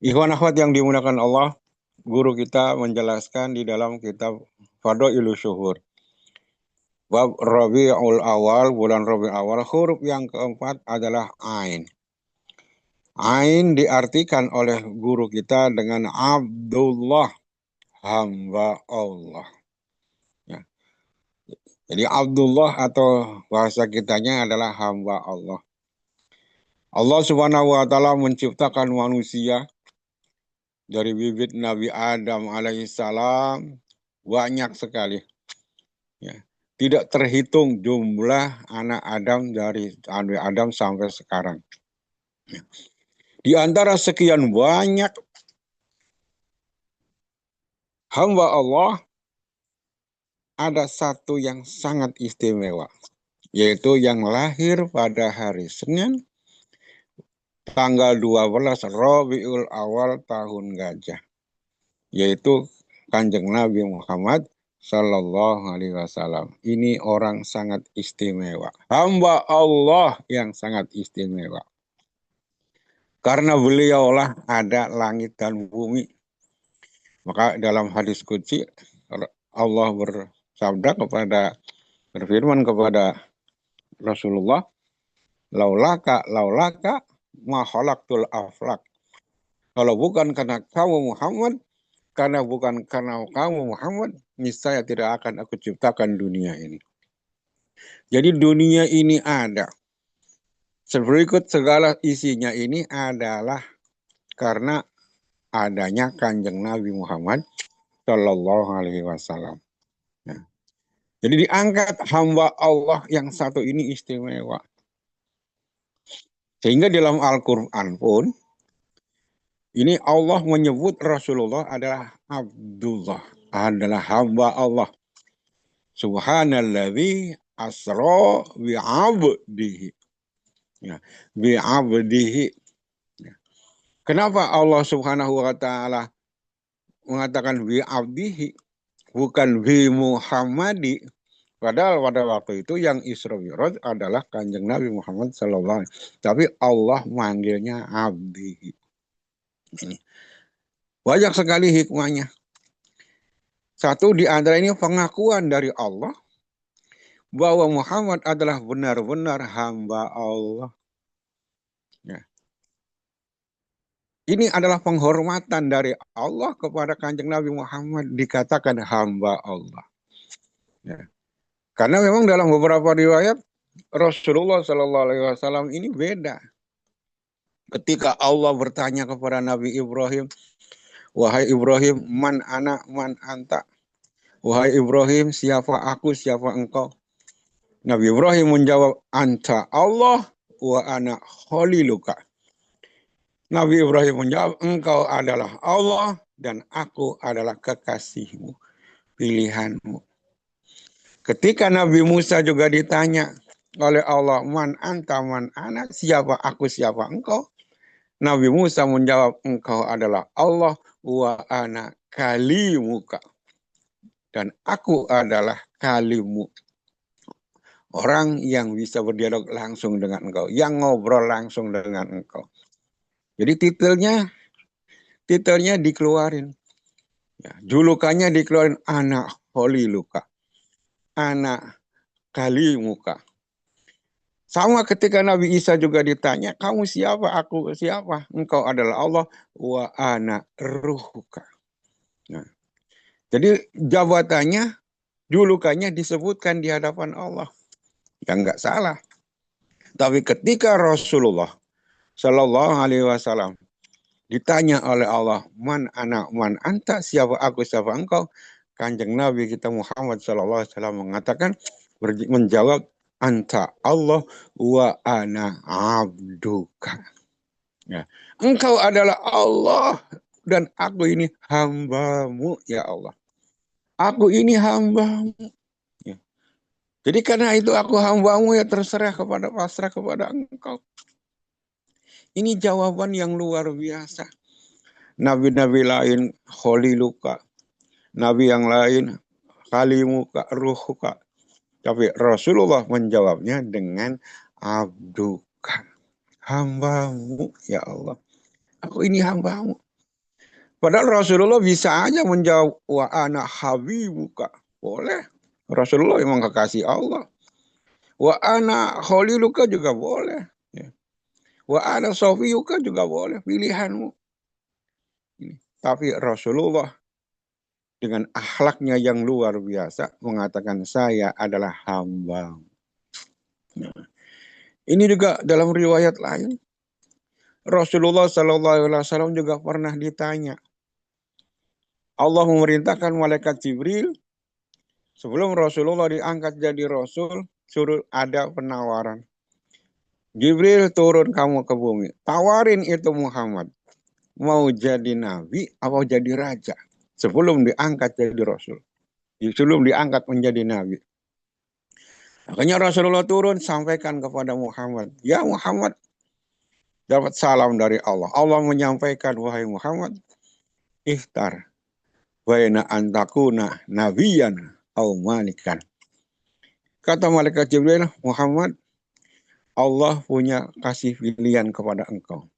Ikhwan akhwat yang dimuliakan Allah, guru kita menjelaskan di dalam kitab Fadhailus Syuhur. Bab Rabiul Awal, bulan Rabiul Awal, huruf yang keempat adalah Ain. Ain diartikan oleh guru kita dengan Abdullah, hamba Allah. Ya. Jadi Abdullah atau bahasa kitanya adalah hamba Allah. Allah Subhanahu wa taala menciptakan manusia dari bibit Nabi Adam alaihissalam banyak sekali. Ya. Tidak terhitung jumlah anak Adam dari Adam sampai sekarang. Ya. Di antara sekian banyak hamba Allah, ada satu yang sangat istimewa, yaitu yang lahir pada hari Senin, tanggal 12 Rabiul Awal tahun Gajah, yaitu Kanjeng Nabi Muhammad Sallallahu Alaihi Wasallam. Ini orang sangat istimewa, hamba Allah yang sangat istimewa. Karena beliaulah ada langit dan bumi. Maka dalam hadis qudsi Allah berfirman kepada Rasulullah, laulaka ma khalaqtul aflak. Kalau bukan karena kamu Muhammad, niscaya tidak akan aku ciptakan dunia ini. Jadi dunia ini ada. Berikut segala isinya ini adalah karena adanya Kanjeng Nabi Muhammad Shallallahu Alaihi Wasallam. Nah, jadi diangkat hamba Allah yang satu ini istimewa. Sehingga dalam Al-Quran pun, ini Allah menyebut Rasulullah adalah Abdullah, adalah hamba Allah. Subhanalladzi asra bi'abdihi. Ya, bi'abdihi. Ya. Kenapa Allah Subhanahu wa taala mengatakan bi'abdihi, bukan bi Muhammadi? Padahal pada waktu itu yang Isra Mi'raj adalah Kanjeng Nabi Muhammad sallallahu alaihi wasallam. Tapi Allah manggilnya abdihi. Ini banyak sekali hikmahnya. Satu di antara ini pengakuan dari Allah bahwa Muhammad adalah benar-benar hamba Allah. Ya. Ini adalah penghormatan dari Allah kepada Kanjeng Nabi Muhammad, dikatakan hamba Allah. Ya. Karena memang dalam beberapa riwayat Rasulullah Shallallahu Alaihi Wasallam ini beda. Ketika Allah bertanya kepada Nabi Ibrahim, wahai Ibrahim, man ana, man anta. Wahai Ibrahim, siapa aku, siapa engkau? Nabi Ibrahim menjawab, anta Allah wa ana khaliluka. Nabi Ibrahim menjawab, engkau adalah Allah dan aku adalah kekasihmu, pilihanmu. Ketika Nabi Musa juga ditanya oleh Allah, man anta, man ana, siapa aku, siapa engkau? Nabi Musa menjawab, engkau adalah Allah wa ana kalimuka. Dan aku adalah kalimu. Orang yang bisa berdialog langsung dengan engkau, yang ngobrol langsung dengan engkau. Jadi titelnya dikeluarin. Ya, julukannya dikeluarin, anak holiluka, anak kalimuka. Sama ketika Nabi Isa juga ditanya, kamu siapa, aku siapa? Engkau adalah Allah, wa ana ruhuka. Nah, jadi jabatannya, julukannya disebutkan di hadapan Allah. Ya enggak salah. Tapi ketika Rasulullah Shallallahu Alaihi Wasallam ditanya oleh Allah, man anak, man anta, siapa aku, siapa engkau? Kanjeng Nabi kita Muhammad Shallallahu Alaihi Wasallam mengatakan, menjawab, anta Allah wa ana abduka. Ya. Engkau adalah Allah dan aku ini hambamu, ya Allah. Aku ini hambamu. Ya. Jadi karena itu aku hambamu, ya terserah pasrah kepada engkau. Ini jawaban yang luar biasa. Nabi-nabi lain kholiluka, nabi yang lain kalimuka, ruhuka. Tapi Rasulullah menjawabnya dengan abduka, hambamu, ya Allah. Aku ini hambamu. Padahal Rasulullah bisa aja menjawab, wa ana habibuka. Boleh. Rasulullah memang kekasih Allah. Wa ana khaliluka juga boleh. Ya. Wa ana sofiyuka juga boleh. Pilihanmu. Tapi Rasulullah dengan akhlaknya yang luar biasa mengatakan saya adalah hamba. Nah, ini juga dalam riwayat lain Rasulullah SAW juga pernah ditanya. Allah memerintahkan malaikat Jibril sebelum Rasulullah diangkat jadi Rasul, suruh ada penawaran. Jibril turun kamu ke bumi, tawarin itu Muhammad. Mau jadi nabi atau jadi raja sebelum diangkat jadi Rasul. Sebelum diangkat menjadi nabi. Makanya Rasulullah turun sampaikan kepada Muhammad. Ya Muhammad, dapat salam dari Allah. Allah menyampaikan, wahai Muhammad, ikhtar baina antakuna nabiyan au malikan. Kata malaikat Jibril, Muhammad, Allah punya kasih pilihan kepada engkau.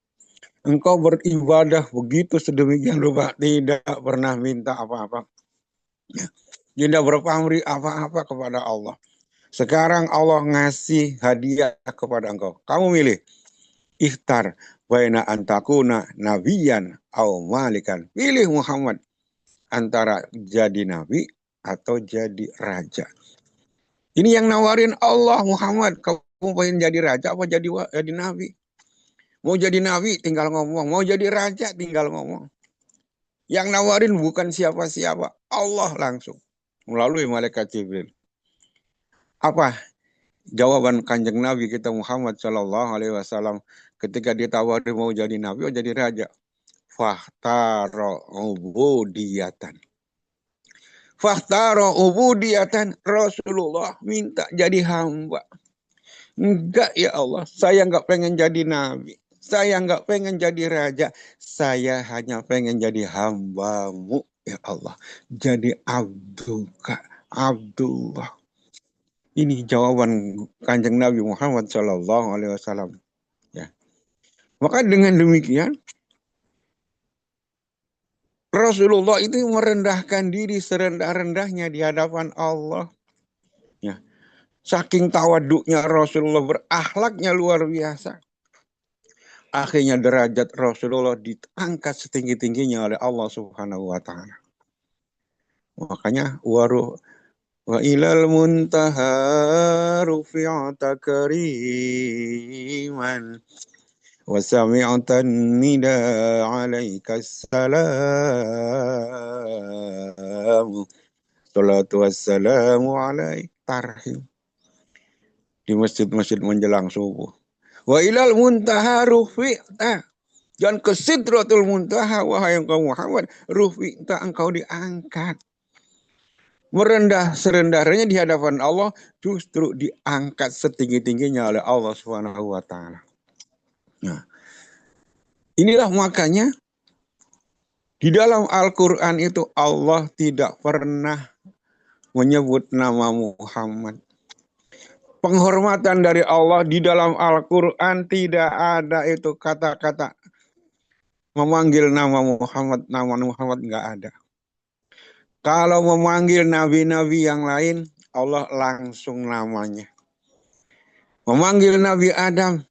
Engkau beribadah begitu sedemikian rupa, tidak pernah minta apa-apa. Tidak berpamrih apa-apa kepada Allah. Sekarang Allah ngasih hadiah kepada engkau. Kamu milih. Ikhtar baina antakuna nabiyan au malikan. Pilih Muhammad antara jadi nabi atau jadi raja. Ini yang nawarin Allah Muhammad. Kamu pengen jadi raja apa jadi nabi? Mau jadi nabi tinggal ngomong. Mau jadi raja tinggal ngomong. Yang nawarin bukan siapa-siapa. Allah langsung. Melalui malaikat Jibril. Apa jawaban kanjeng Nabi kita Muhammad SAW ketika ditawari mau jadi nabi atau jadi raja? Fahtaro ubudiyatan. Fahtaro ubudiyatan. Rasulullah minta jadi hamba. Enggak ya Allah, saya enggak pengen jadi nabi. Saya enggak pengen jadi raja. Saya hanya pengen jadi hambamu ya Allah. Jadi Abdullah. Ini jawaban kanjeng Nabi Muhammad SAW. Ya. Maka dengan demikian, Rasulullah itu merendahkan diri serendah-rendahnya di hadapan Allah. Ya. Saking tawaduknya Rasulullah, berakhlaknya luar biasa. Akhirnya derajat Rasulullah diangkat setinggi-tingginya oleh Allah Subhanahu wa Ta'ala. Makanya wa ilal muntaha rufi'ata kariman wa sami'atan nida 'alaika salam. Salatu wassalamu alaik tarhim. Di masjid-masjid menjelang subuh. Wa ilal muntaha rufi'ta. Dan ke sidratul muntaha, wahai engkau Muhammad, rufi'ta, engkau diangkat. Merendah serendah-rendahnya di hadapan Allah, justru diangkat setinggi-tingginya oleh Allah Subhanahu wa Ta'ala. Nah, inilah makanya di dalam Al-Quran itu Allah tidak pernah menyebut nama Muhammad. Penghormatan dari Allah di dalam Al-Quran tidak ada itu kata-kata memanggil nama Muhammad nggak ada. Kalau memanggil nabi-nabi yang lain, Allah langsung namanya. Memanggil Nabi Adam,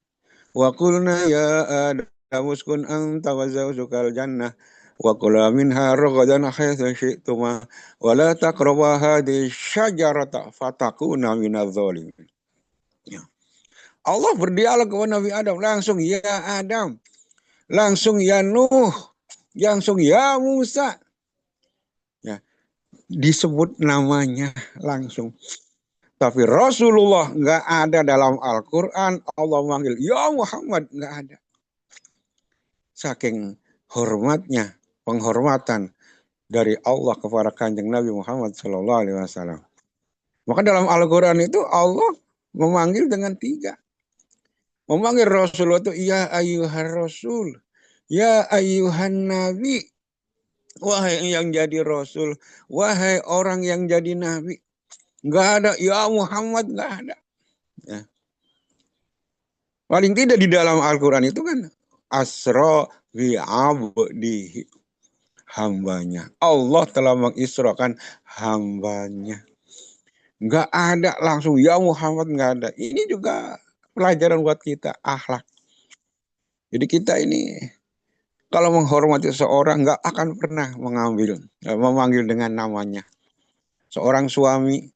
wa qulna ya Adam uskun anta wa zawjukal jannah wa kula minha ragadan haitsu syi'tuma wa la taqrabu hadhihi syajarata fatakuna minadz zalimin. Ya. Allah berdialog kepada Nabi Adam, langsung ya Adam, langsung ya Nuh, langsung ya Musa. Ya. Disebut namanya langsung. Tapi Rasulullah nggak ada dalam Al-Quran. Allah manggil, ya Muhammad, nggak ada. Saking hormatnya, penghormatan dari Allah kepada kanjeng Nabi Muhammad SAW. Maka dalam Al-Quran itu Allah memanggil dengan 3. Memanggil Rasulullah itu, ya ayyuhar Rasul, ya ayyuhan Nabi. Wahai yang jadi Rasul, wahai orang yang jadi Nabi. Nggak ada, ya Muhammad, nggak ada. Ya. Paling tidak di dalam Al-Quran itu kan, asra bi abdihi. hambanya. Allah telah mengisrakan hambanya. Nggak ada langsung ya Muhammad, nggak ada. Ini juga pelajaran buat kita, akhlak. Jadi kita ini kalau menghormati seseorang nggak akan pernah memanggil dengan namanya. Seorang suami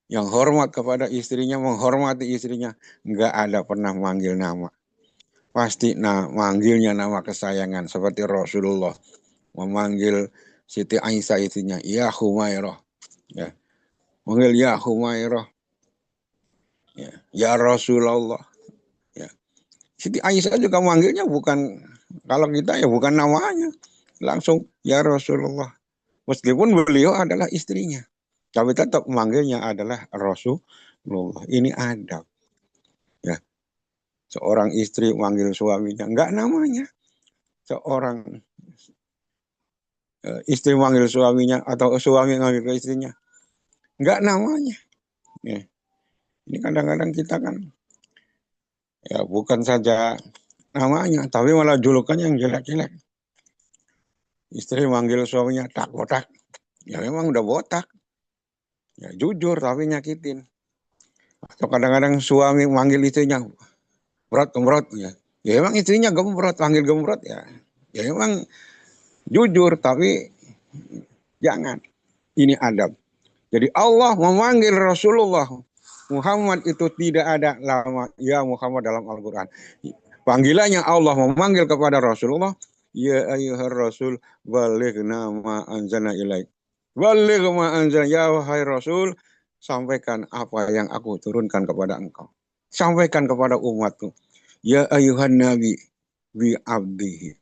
yang hormat kepada istrinya, menghormati istrinya, nggak ada pernah manggil nama. Pasti manggilnya nama kesayangan. Seperti Rasulullah memanggil Siti Aisyah istrinya, ya Humairah. Ya. Manggil ya Humairah. Ya Rasulullah. Ya. Siti Aisyah juga manggilnya bukan, kalau kita ya bukan namanya. Langsung ya Rasulullah. Meskipun beliau adalah istrinya. Tapi tetap manggilnya adalah Rasulullah. Ini adab. Ya. Seorang istri manggil suaminya, enggak namanya. Seorang istri manggil suaminya atau suami manggil ke istrinya, enggak namanya. Ya. Ini kadang-kadang kita kan ya bukan saja namanya, tapi malah julukannya yang jelek-jelek. Istri manggil suaminya tak botak. Ya memang udah botak. Ya jujur tapi nyakitin. Atau kadang-kadang suami manggil istrinya gemrot. Ya. Ya memang istrinya gemrot, panggil gemrot ya. Ya memang jujur tapi jangan. Ini adab. Jadi Allah memanggil Rasulullah Muhammad itu tidak ada lama ya Muhammad dalam Al-Quran. Panggilannya Allah memanggil kepada Rasulullah, ya ayyuhar rasul balighna ma anzalna ilaik. Baligh ma anzalna, ya wahai Rasul, sampaikan apa yang aku turunkan kepada engkau. Sampaikan kepada umatku. Ya ayyuhan nabi bi abdihi.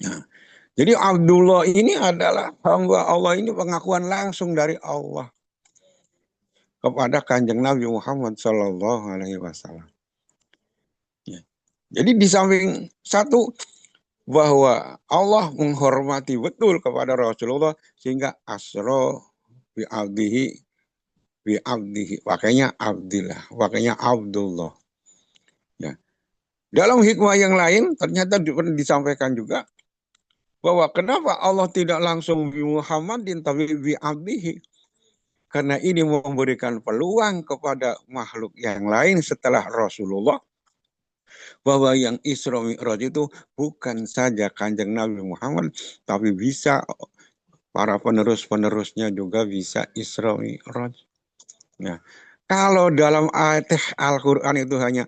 Nah, jadi Abdullah ini adalah hamba Allah, ini pengakuan langsung dari Allah kepada Kanjeng Nabi Muhammad Sallallahu Alaihi Wasallam. Ya. Jadi di samping satu bahwa Allah menghormati betul kepada Rasulullah sehingga asro bi abdihi, pakainya Abdillah, pakainya Abdullah. Ya. Dalam hikmah yang lain ternyata disampaikan juga bahwa kenapa Allah tidak langsung bi Muhammadin tapi bi abdihi. Karena ini memberikan peluang kepada makhluk yang lain setelah Rasulullah bahwa yang Isra Mi'raj itu bukan saja Kanjeng Nabi Muhammad, tapi bisa para penerus-penerusnya juga bisa Isra Mi'raj. Nah, kalau dalam ayat Al-Quran itu hanya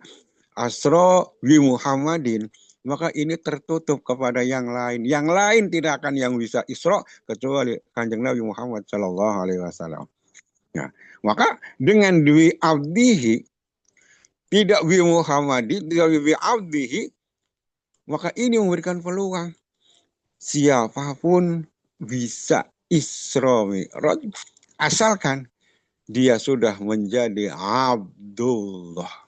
Asra bi Muhammadin, maka ini tertutup kepada yang lain. Yang lain tidak akan yang bisa Isra kecuali Kanjeng Nabi Muhammad Shallallahu Alaihi Wasallam. Nah, maka dengan dwi abdihi, tidak bi Muhammadin, tidak bi abdihi, maka ini memberikan peluang siapapun bisa Isra Mi'raj asalkan dia sudah menjadi Abdullah.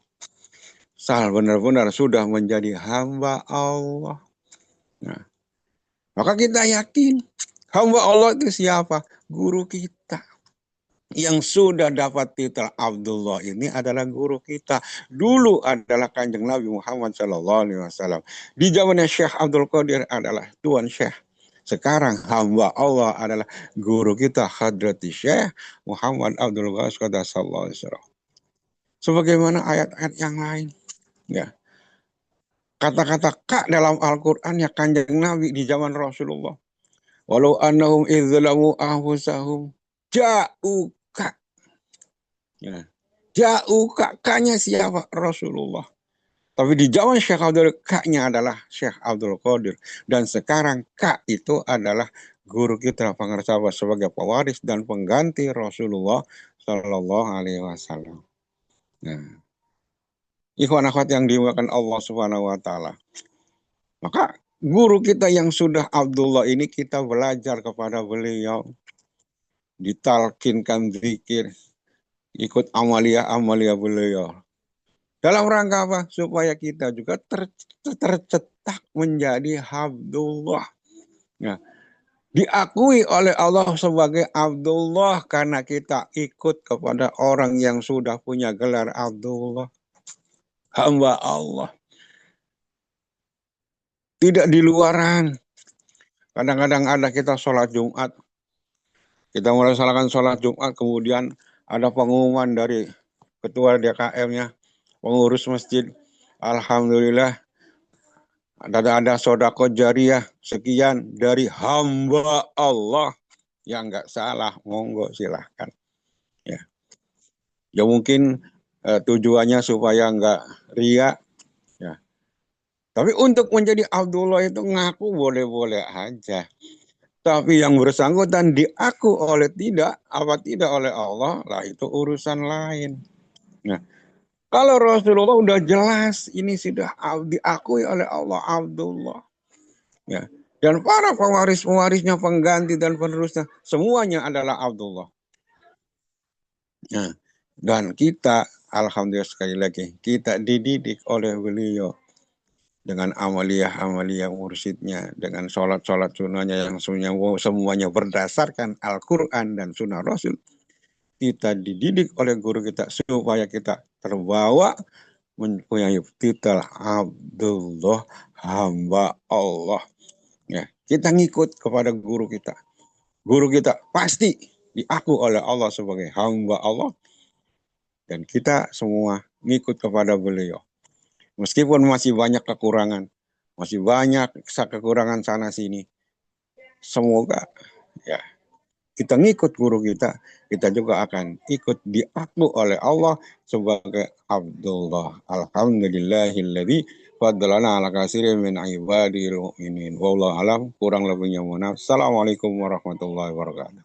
Benar-benar sudah menjadi hamba Allah. Nah, maka kita yakin hamba Allah itu siapa? Guru kita. Yang sudah dapat titel Abdullah ini adalah guru kita. Dulu adalah Kanjeng Nabi Muhammad SAW. Di zamannya Syekh Abdul Qadir adalah Tuan Syekh. Sekarang hamba Allah adalah guru kita Hadrati Syekh Muhammad Abdul Qadir Sallallahu Alaihi Wasallam. Sebagaimana ayat-ayat yang lain. Ya. Kata-kata kak dalam Al-Quran ya Kanjeng Nabi di zaman Rasulullah. Walau annahum idzlamu anfusahum ja'u. Ya. Jauh kakaknya siapa? Rasulullah. Tapi di zaman Syekh Abdul kaknya adalah Syekh Abdul Qadir. Dan sekarang kak itu adalah guru kita pengersabah sebagai pewaris dan pengganti Rasulullah Sallallahu Alaihi Wasallam. Nah, ikhwan akhwat yang dimuliakan Allah Subhanahu Wa Taala. Maka guru kita yang sudah Abdullah ini kita belajar kepada beliau, ditalkinkan zikir, ikut amalia beliau. Dalam rangka apa? Supaya kita juga tercetak menjadi Abdullah. Nah, diakui oleh Allah sebagai Abdullah karena kita ikut kepada orang yang sudah punya gelar Abdullah. Hamba Allah. Tidak di luaran. Kadang-kadang ada kita sholat Jumat, kita mulai sholat Jumat, kemudian ada pengumuman dari ketua DKM-nya, pengurus masjid, alhamdulillah ada sodako jariah sekian dari hamba Allah. Ya nggak salah, monggo silahkan. Ya mungkin tujuannya supaya nggak ria. Ya. Tapi untuk menjadi Abdullah itu ngaku boleh-boleh aja. Tapi yang bersangkutan diaku oleh tidak oleh Allah, lah itu urusan lain. Nah, kalau Rasulullah udah jelas ini sudah diakui oleh Allah Abdullah. Ya. Dan para pewaris-pewarisnya, pengganti dan penerusnya, semuanya adalah Abdullah. Nah, dan kita, alhamdulillah sekali lagi, kita dididik oleh beliau dengan amaliyah mursyidnya, dengan sholat sunnahnya yang semuanya berdasarkan Al-Quran dan sunnah Rasul. Kita dididik oleh guru kita supaya kita terbawa mempunyai titel Abdullah, hamba Allah. Ya, kita ngikut kepada guru kita. Guru kita pasti diaku oleh Allah sebagai hamba Allah. Dan kita semua ngikut kepada beliau. Meskipun masih banyak kekurangan, masih banyak kekurangan sana sini. Semoga ya kita ngikut guru kita juga akan ikut diaku oleh Allah sebagai Abdullah. Alhamdulillahilladzi faddalana ala katsirin min ibadil mu'minin. Wallahu alam, kurang lebihnya mohon maaf. Assalamualaikum warahmatullahi wabarakatuh.